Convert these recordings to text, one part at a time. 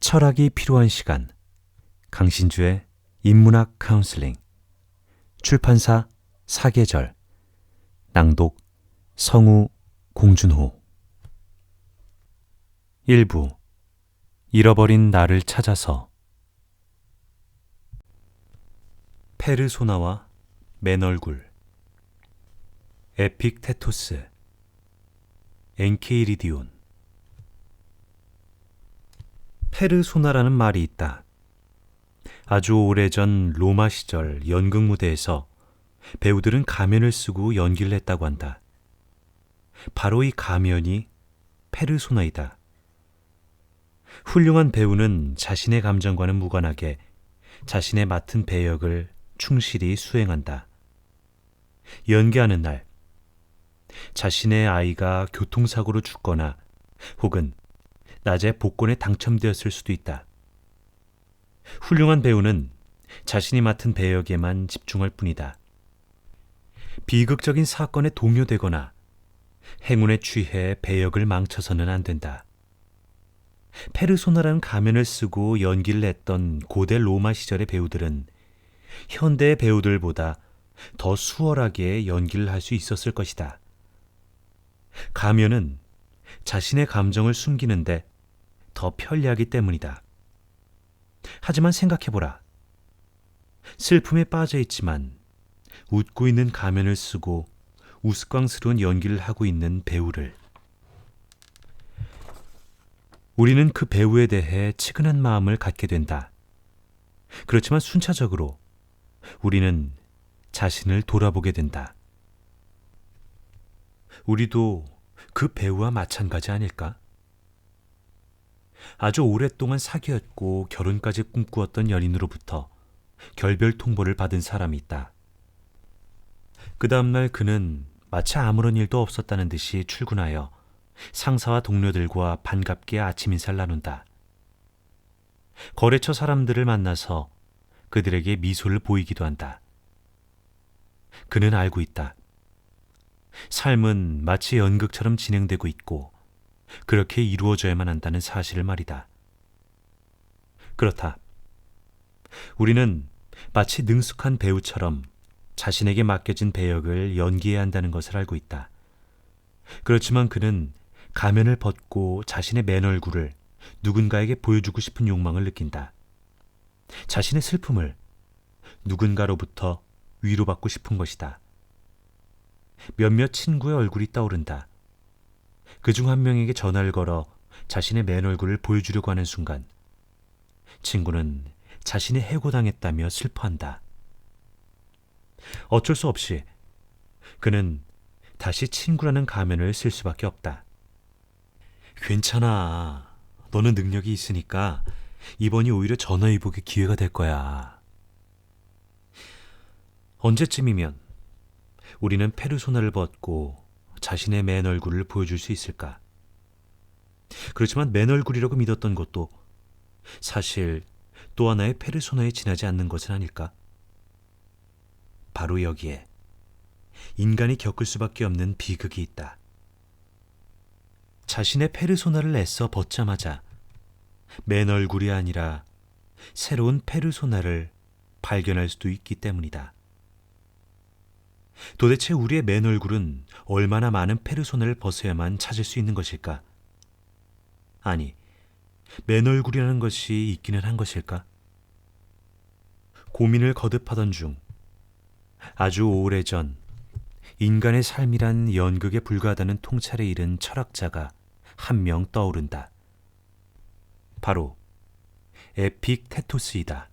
철학이 필요한 시간, 강신주의 인문학 카운슬링, 출판사 사계절, 낭독 성우 공준호. 일부 잃어버린 나를 찾아서. 페르소나와 맨얼굴. 에픽테토스. 엔케이리디온. 페르소나라는 말이 있다. 아주 오래전 로마 시절 연극 무대에서 배우들은 가면을 쓰고 연기를 했다고 한다. 바로 이 가면이 페르소나이다. 훌륭한 배우는 자신의 감정과는 무관하게 자신의 맡은 배역을 충실히 수행한다. 연기하는 날, 자신의 아이가 교통사고로 죽거나 혹은 낮에 복권에 당첨되었을 수도 있다. 훌륭한 배우는 자신이 맡은 배역에만 집중할 뿐이다. 비극적인 사건에 동요되거나 행운에 취해 배역을 망쳐서는 안 된다. 페르소나라는 가면을 쓰고 연기를 했던 고대 로마 시절의 배우들은 현대의 배우들보다 더 수월하게 연기를 할 수 있었을 것이다. 가면은 자신의 감정을 숨기는데 더 편리하기 때문이다. 하지만 생각해보라. 슬픔에 빠져 있지만 웃고 있는 가면을 쓰고 우스꽝스러운 연기를 하고 있는 배우를. 우리는 그 배우에 대해 측은한 마음을 갖게 된다. 그렇지만 순차적으로 우리는 자신을 돌아보게 된다. 우리도 그 배우와 마찬가지 아닐까? 아주 오랫동안 사귀었고 결혼까지 꿈꾸었던 연인으로부터 결별 통보를 받은 사람이 있다. 그 다음날 그는 마치 아무런 일도 없었다는 듯이 출근하여 상사와 동료들과 반갑게 아침 인사를 나눈다. 거래처 사람들을 만나서 그들에게 미소를 보이기도 한다. 그는 알고 있다. 삶은 마치 연극처럼 진행되고 있고 그렇게 이루어져야만 한다는 사실을 말이다. 그렇다. 우리는 마치 능숙한 배우처럼 자신에게 맡겨진 배역을 연기해야 한다는 것을 알고 있다. 그렇지만 그는 가면을 벗고 자신의 맨얼굴을 누군가에게 보여주고 싶은 욕망을 느낀다. 자신의 슬픔을 누군가로부터 위로받고 싶은 것이다. 몇몇 친구의 얼굴이 떠오른다. 그중 한 명에게 전화를 걸어 자신의 맨얼굴을 보여주려고 하는 순간 친구는 자신이 해고당했다며 슬퍼한다. 어쩔 수 없이 그는 다시 친구라는 가면을 쓸 수밖에 없다. 괜찮아. 너는 능력이 있으니까 이번이 오히려 전화위복의 기회가 될 거야. 언제쯤이면 우리는 페르소나를 벗고 자신의 맨얼굴을 보여줄 수 있을까? 그렇지만 맨얼굴이라고 믿었던 것도 사실 또 하나의 페르소나에 지나지 않는 것은 아닐까? 바로 여기에 인간이 겪을 수밖에 없는 비극이 있다. 자신의 페르소나를 애써 벗자마자 맨얼굴이 아니라 새로운 페르소나를 발견할 수도 있기 때문이다. 도대체 우리의 맨얼굴은 얼마나 많은 페르소나를 벗어야만 찾을 수 있는 것일까? 아니, 맨얼굴이라는 것이 있기는 한 것일까? 고민을 거듭하던 중 아주 오래전 인간의 삶이란 연극에 불과하다는 통찰에 이른 철학자가 한 명 떠오른다. 바로 에픽테토스이다.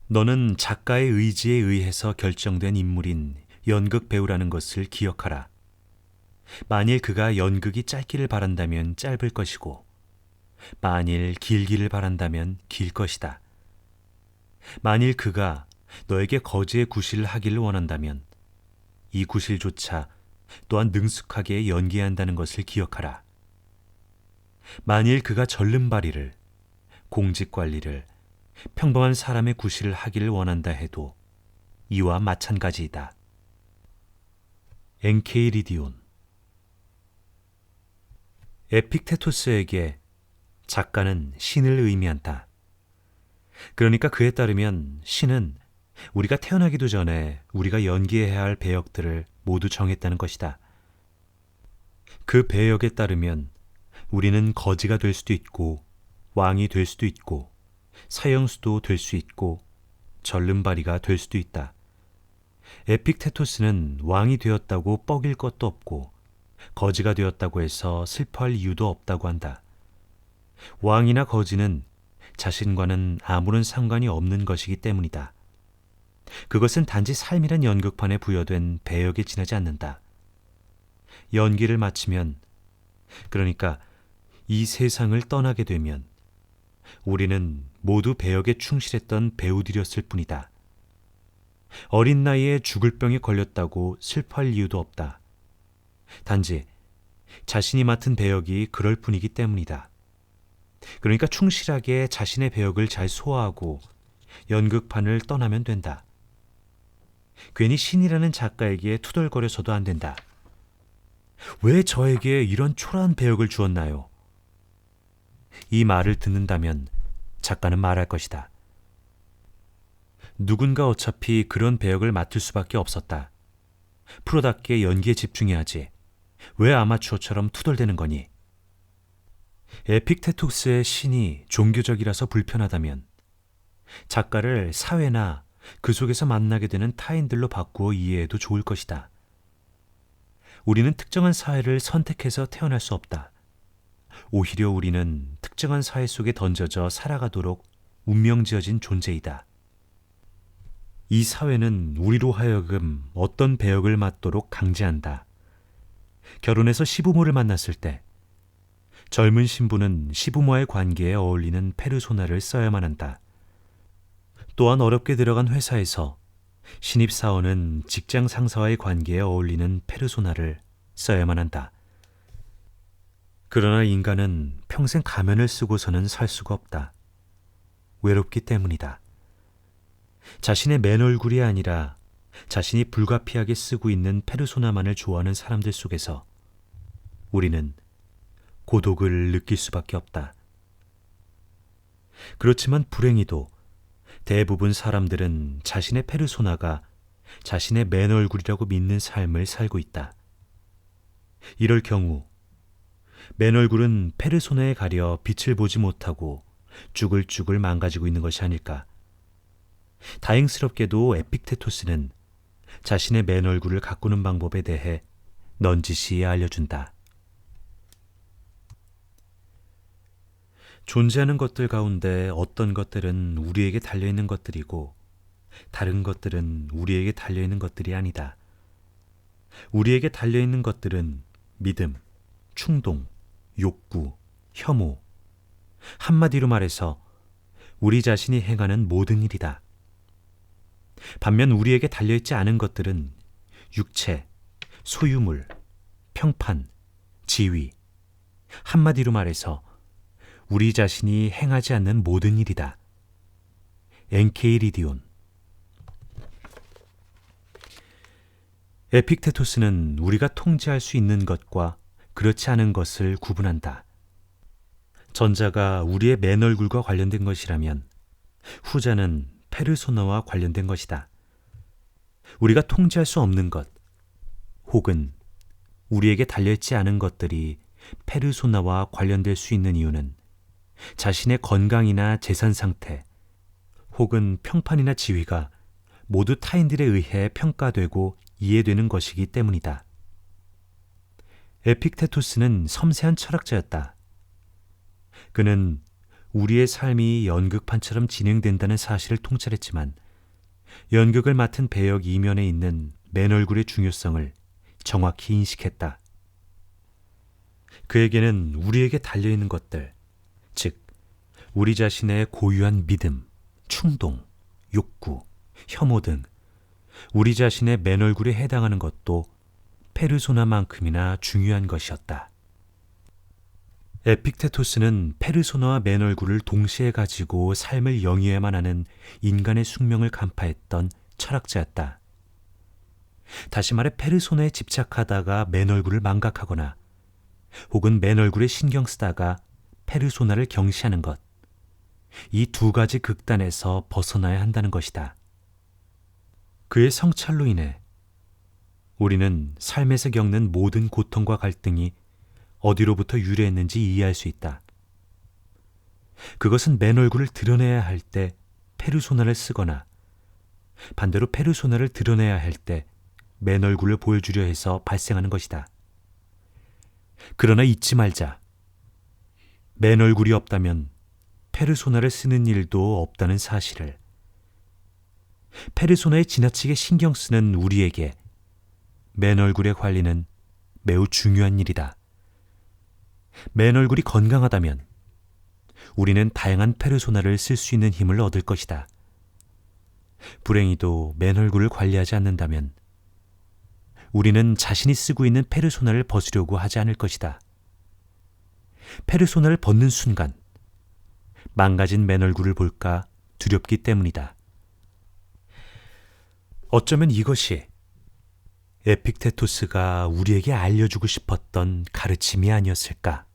너는 작가의 의지에 의해서 결정된 인물인 연극 배우라는 것을 기억하라. 만일 그가 연극이 짧기를 바란다면 짧을 것이고 만일 길기를 바란다면 길 것이다. 만일 그가 너에게 거지의 구실을 하기를 원한다면 이 구실조차 또한 능숙하게 연기해야 한다는 것을 기억하라. 만일 그가 절름발이를, 공직관리를, 평범한 사람의 구실을 하기를 원한다 해도 이와 마찬가지이다. 엔케이리디온. 에픽테토스에게 작가는 신을 의미한다. 그러니까 그에 따르면 신은 우리가 태어나기도 전에 우리가 연기해야 할 배역들을 모두 정했다는 것이다. 그 배역에 따르면 우리는 거지가 될 수도 있고 왕이 될 수도 있고 사형수도 될 수 있고 절름발이가 될 수도 있다. 에픽테토스는 왕이 되었다고 뻐길 것도 없고 거지가 되었다고 해서 슬퍼할 이유도 없다고 한다. 왕이나 거지는 자신과는 아무런 상관이 없는 것이기 때문이다. 그것은 단지 삶이란 연극판에 부여된 배역에 지나지 않는다. 연기를 마치면, 그러니까 이 세상을 떠나게 되면 우리는 모두 배역에 충실했던 배우들이었을 뿐이다. 어린 나이에 죽을 병에 걸렸다고 슬퍼할 이유도 없다. 단지 자신이 맡은 배역이 그럴 뿐이기 때문이다. 그러니까 충실하게 자신의 배역을 잘 소화하고 연극판을 떠나면 된다. 괜히 신이라는 작가에게 투덜거려서도 안 된다. 왜 저에게 이런 초라한 배역을 주었나요? 이 말을 듣는다면 작가는 말할 것이다. 누군가 어차피 그런 배역을 맡을 수밖에 없었다. 프로답게 연기에 집중해야지. 왜 아마추어처럼 투덜대는 거니? 에픽테토스의 신이 종교적이라서 불편하다면 작가를 사회나 그 속에서 만나게 되는 타인들로 바꾸어 이해해도 좋을 것이다. 우리는 특정한 사회를 선택해서 태어날 수 없다. 오히려 우리는 특정한 사회 속에 던져져 살아가도록 운명지어진 존재이다. 이 사회는 우리로 하여금 어떤 배역을 맡도록 강제한다. 결혼해서 시부모를 만났을 때 젊은 신부는 시부모와의 관계에 어울리는 페르소나를 써야만 한다. 또한 어렵게 들어간 회사에서 신입사원은 직장 상사와의 관계에 어울리는 페르소나를 써야만 한다. 그러나 인간은 평생 가면을 쓰고서는 살 수가 없다. 외롭기 때문이다. 자신의 맨 얼굴이 아니라 자신이 불가피하게 쓰고 있는 페르소나만을 좋아하는 사람들 속에서 우리는 고독을 느낄 수밖에 없다. 그렇지만 불행히도 대부분 사람들은 자신의 페르소나가 자신의 맨 얼굴이라고 믿는 삶을 살고 있다. 이럴 경우 맨 얼굴은 페르소나에 가려 빛을 보지 못하고 쭈글쭈글 망가지고 있는 것이 아닐까. 다행스럽게도 에픽테토스는 자신의 맨 얼굴을 가꾸는 방법에 대해 넌지시 알려준다. 존재하는 것들 가운데 어떤 것들은 우리에게 달려있는 것들이고 다른 것들은 우리에게 달려있는 것들이 아니다. 우리에게 달려있는 것들은 믿음, 충동, 욕구, 혐오, 한마디로 말해서 우리 자신이 행하는 모든 일이다. 반면 우리에게 달려있지 않은 것들은 육체, 소유물, 평판, 지위, 한마디로 말해서 우리 자신이 행하지 않는 모든 일이다. 엔케이리디온. 에픽테토스는 우리가 통제할 수 있는 것과 그렇지 않은 것을 구분한다. 전자가 우리의 맨 얼굴과 관련된 것이라면 후자는 페르소나와 관련된 것이다. 우리가 통제할 수 없는 것 혹은 우리에게 달려있지 않은 것들이 페르소나와 관련될 수 있는 이유는 자신의 건강이나 재산 상태 혹은 평판이나 지위가 모두 타인들에 의해 평가되고 이해되는 것이기 때문이다. 에픽테토스는 섬세한 철학자였다. 그는 우리의 삶이 연극판처럼 진행된다는 사실을 통찰했지만 연극을 맡은 배역 이면에 있는 맨 얼굴의 중요성을 정확히 인식했다. 그에게는 우리에게 달려있는 것들, 즉 우리 자신의 고유한 믿음, 충동, 욕구, 혐오 등 우리 자신의 맨 얼굴에 해당하는 것도 페르소나만큼이나 중요한 것이었다. 에픽테토스는 페르소나와 맨 얼굴을 동시에 가지고 삶을 영위해야만 하는 인간의 숙명을 간파했던 철학자였다. 다시 말해 페르소나에 집착하다가 맨 얼굴을 망각하거나 혹은 맨 얼굴에 신경 쓰다가 페르소나를 경시하는 것. 이 두 가지 극단에서 벗어나야 한다는 것이다. 그의 성찰로 인해 우리는 삶에서 겪는 모든 고통과 갈등이 어디로부터 유래했는지 이해할 수 있다. 그것은 맨 얼굴을 드러내야 할 때 페르소나를 쓰거나 반대로 페르소나를 드러내야 할 때 맨 얼굴을 보여주려 해서 발생하는 것이다. 그러나 잊지 말자. 맨 얼굴이 없다면 페르소나를 쓰는 일도 없다는 사실을. 페르소나에 지나치게 신경 쓰는 우리에게 맨 얼굴의 관리는 매우 중요한 일이다. 맨 얼굴이 건강하다면 우리는 다양한 페르소나를 쓸 수 있는 힘을 얻을 것이다. 불행히도 맨 얼굴을 관리하지 않는다면 우리는 자신이 쓰고 있는 페르소나를 벗으려고 하지 않을 것이다. 페르소나를 벗는 순간 망가진 맨 얼굴을 볼까 두렵기 때문이다. 어쩌면 이것이 에픽테토스가 우리에게 알려주고 싶었던 가르침이 아니었을까?